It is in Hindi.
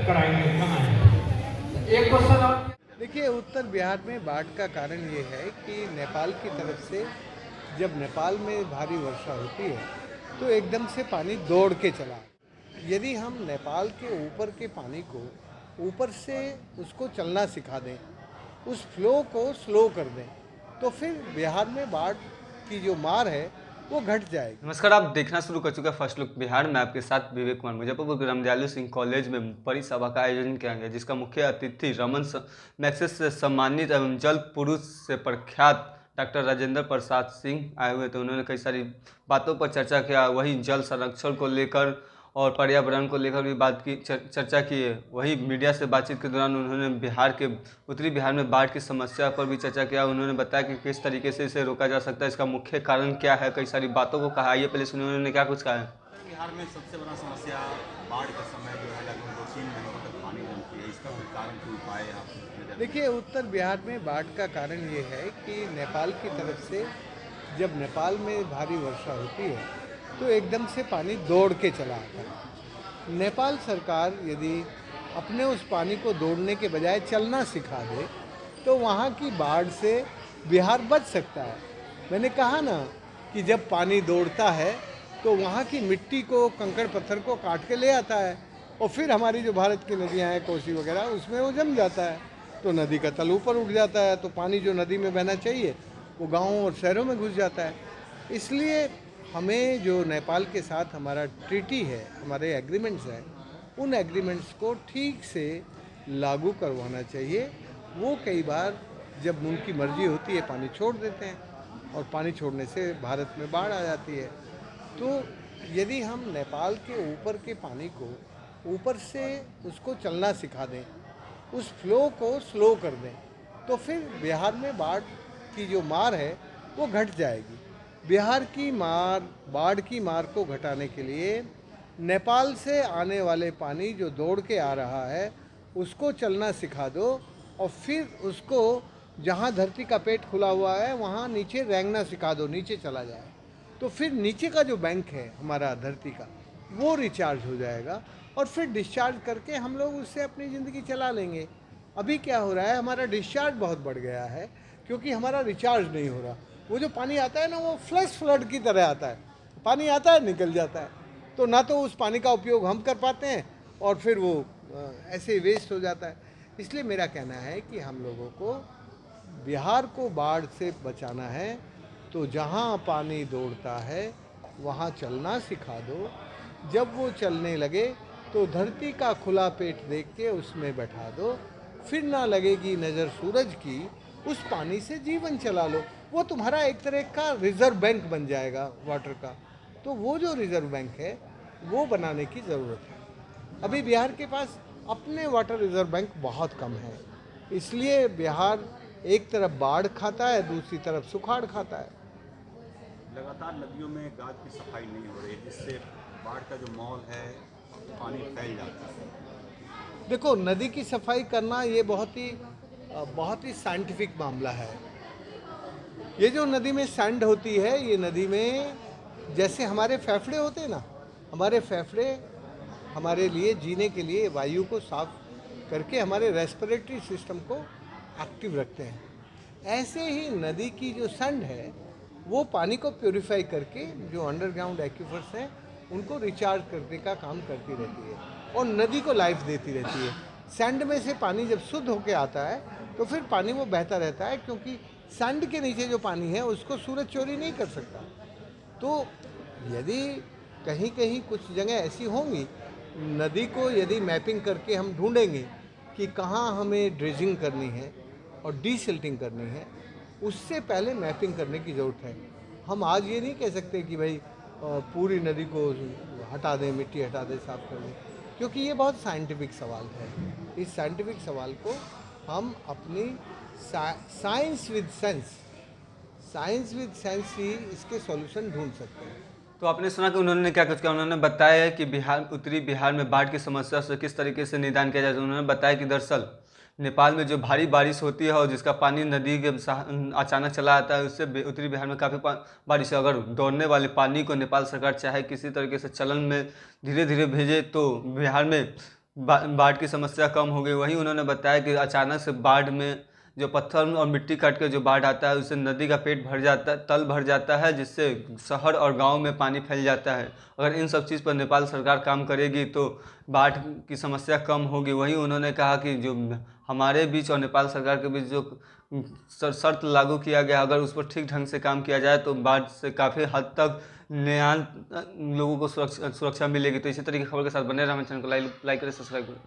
कराएंगे कहाँ है। एक क्वेश्चन और देखिए, उत्तर बिहार में बाढ़ का कारण ये है कि नेपाल की तरफ से जब नेपाल में भारी वर्षा होती है तो एकदम से पानी दौड़ के चला आता है। यदि हम नेपाल के ऊपर के पानी को ऊपर से उसको चलना सिखा दें, उस फ्लो को स्लो कर दें, तो फिर बिहार में बाढ़ की जो मार है वो घट जाएगी। नमस्कार, आप देखना शुरू कर चुका फर्स्ट लुक बिहार में। आपके साथ विवेक कुमार। मुजफ्फरपुर के रामदयालु सिंह कॉलेज में बड़ी सभा का आयोजन किया गया, जिसका मुख्य अतिथि रमन मैग्सेसे से सम्मानित एवं जल पुरुष से प्रख्यात डॉक्टर राजेंद्र प्रसाद सिंह आए हुए थे। उन्होंने कई सारी बातों पर चर्चा किया। वहीं जल संरक्षण को लेकर और पर्यावरण को लेकर भी बात की चर्चा की है। वहीं मीडिया से बातचीत के दौरान उन्होंने बिहार के उत्तरी बिहार में बाढ़ की समस्या पर भी चर्चा किया। उन्होंने बताया कि किस तरीके से इसे रोका जा सकता है, इसका मुख्य कारण क्या है, कई सारी बातों को कहा। आइए पहले सुनिए उन्होंने क्या कुछ कहा है। बिहार में सबसे बड़ा समस्या बाढ़ का समय जो है, लगभग 2-3 महीनों तक पानी जमती है। इसका कोई कारण, कोई उपाय आप नजर में? देखिए, उत्तर बिहार में बाढ़ का कारण ये है कि नेपाल की तरफ से जब नेपाल में भारी वर्षा होती है तो एकदम से पानी दौड़ के चला आता है। नेपाल सरकार यदि अपने उस पानी को दौड़ने के बजाय चलना सिखा दे तो वहाँ की बाढ़ से बिहार बच सकता है। मैंने कहा ना कि जब पानी दौड़ता है तो वहाँ की मिट्टी को, कंकड़ पत्थर को काट के ले आता है और फिर हमारी जो भारत की नदियाँ हैं, कोसी वगैरह, उसमें वो जम जाता है तो नदी का तल ऊपर उठ जाता है, तो पानी जो नदी में बहना चाहिए वो गाँवों और शहरों में घुस जाता है। इसलिए हमें जो नेपाल के साथ हमारा ट्रीटी है, हमारे एग्रीमेंट्स हैं, उन एग्रीमेंट्स को ठीक से लागू करवाना चाहिए। वो कई बार जब उनकी मर्जी होती है पानी छोड़ देते हैं और पानी छोड़ने से भारत में बाढ़ आ जाती है। तो यदि हम नेपाल के ऊपर के पानी को ऊपर से उसको चलना सिखा दें, उस फ्लो को स्लो कर दें, तो फिर बिहार में बाढ़ की जो मार है वो घट जाएगी। बिहार की मार, बाढ़ की मार को घटाने के लिए नेपाल से आने वाले पानी जो दौड़ के आ रहा है उसको चलना सिखा दो और फिर उसको जहाँ धरती का पेट खुला हुआ है वहाँ नीचे रेंगना सिखा दो, नीचे चला जाए, तो फिर नीचे का जो बैंक है हमारा धरती का वो रिचार्ज हो जाएगा और फिर डिस्चार्ज करके हम लोग उससे अपनी ज़िंदगी चला लेंगे। अभी क्या हो रहा है, हमारा डिस्चार्ज बहुत बढ़ गया है क्योंकि हमारा रिचार्ज नहीं हो रहा। वो जो पानी आता है ना, वो फ्लश फ्लड की तरह आता है, पानी आता है निकल जाता है, तो ना तो उस पानी का उपयोग हम कर पाते हैं और फिर वो ऐसे वेस्ट हो जाता है। इसलिए मेरा कहना है कि हम लोगों को बिहार को बाढ़ से बचाना है तो जहाँ पानी दौड़ता है वहाँ चलना सिखा दो। जब वो चलने लगे तो धरती का खुला पेट देख के उसमें बैठा दो, फिर ना लगेगी नज़र सूरज की, उस पानी से जीवन चला लो। वो तुम्हारा एक तरह का रिजर्व बैंक बन जाएगा वाटर का। तो वो जो रिजर्व बैंक है वो बनाने की ज़रूरत है। अभी बिहार के पास अपने वाटर रिजर्व बैंक बहुत कम है, इसलिए बिहार एक तरफ बाढ़ खाता है, दूसरी तरफ सुखाड़ खाता है। लगातार नदियों में गाद की सफाई नहीं हो रही, जिससे बाढ़ का जो माहौल है, पानी फैल जाता है। देखो, नदी की सफाई करना ये बहुत ही साइंटिफिक मामला है। ये जो नदी में सैंड होती है, ये नदी में जैसे हमारे फेफड़े होते हैं ना, हमारे फेफड़े हमारे लिए जीने के लिए वायु को साफ करके हमारे रेस्पिरेटरी सिस्टम को एक्टिव रखते हैं। ऐसे ही नदी की जो सैंड है वो पानी को प्योरीफाई करके जो अंडरग्राउंड एक्यूफर्स हैं उनको रिचार्ज करने का काम करती रहती है और नदी को लाइफ देती रहती है। सैंड में से पानी जब शुद्ध होकर आता है तो फिर पानी वो बहता रहता है, क्योंकि सैंड के नीचे जो पानी है उसको सूरज चोरी नहीं कर सकता। तो यदि कहीं कहीं कुछ जगह ऐसी होंगी, नदी को यदि मैपिंग करके हम ढूंढेंगे कि कहाँ हमें ड्रेजिंग करनी है और डीसिल्टिंग करनी है, उससे पहले मैपिंग करने की ज़रूरत है। हम आज ये नहीं कह सकते कि भाई पूरी नदी को हटा दें, मिट्टी हटा दें, साफ कर दें, क्योंकि ये बहुत साइंटिफिक सवाल है। इस साइंटिफिक सवाल को हम अपनी साइंस विद सेंस ही इसके सॉल्यूशन ढूंढ सकते हैं। तो आपने सुना कि उन्होंने क्या कुछ किया। उन्होंने बताया है कि बिहार, उत्तरी बिहार में बाढ़ की समस्या से किस तरीके से निदान किया जाए। उन्होंने बताया कि दरअसल नेपाल में जो भारी बारिश होती है और जिसका पानी नदी के अचानक चला आता है, उससे उत्तरी बिहार में काफ़ी बारिश है। अगर दौड़ने वाले पानी को नेपाल सरकार चाहे किसी तरीके से चलन में धीरे धीरे भेजे तो बिहार में बाढ़ की समस्या कम हो गई। वहीं उन्होंने बताया कि अचानक से बाढ़ में जो पत्थर और मिट्टी काट के जो बाढ़ आता है उससे नदी का पेट भर जाता है, तल भर जाता है, जिससे शहर और गांव में पानी फैल जाता है। अगर इन सब चीज़ पर नेपाल सरकार काम करेगी तो बाढ़ की समस्या कम होगी। वहीं उन्होंने कहा कि जो हमारे बीच और नेपाल सरकार के बीच जो शर्त लागू किया गया, अगर उस पर ठीक ढंग से काम किया जाए तो बाढ़ से काफ़ी हद तक नया लोगों को सुरक्षा मिलेगी। तो इसी तरह की खबर के साथ बने रहें, हमारे चैनल को लाइक करें, सब्सक्राइब करें।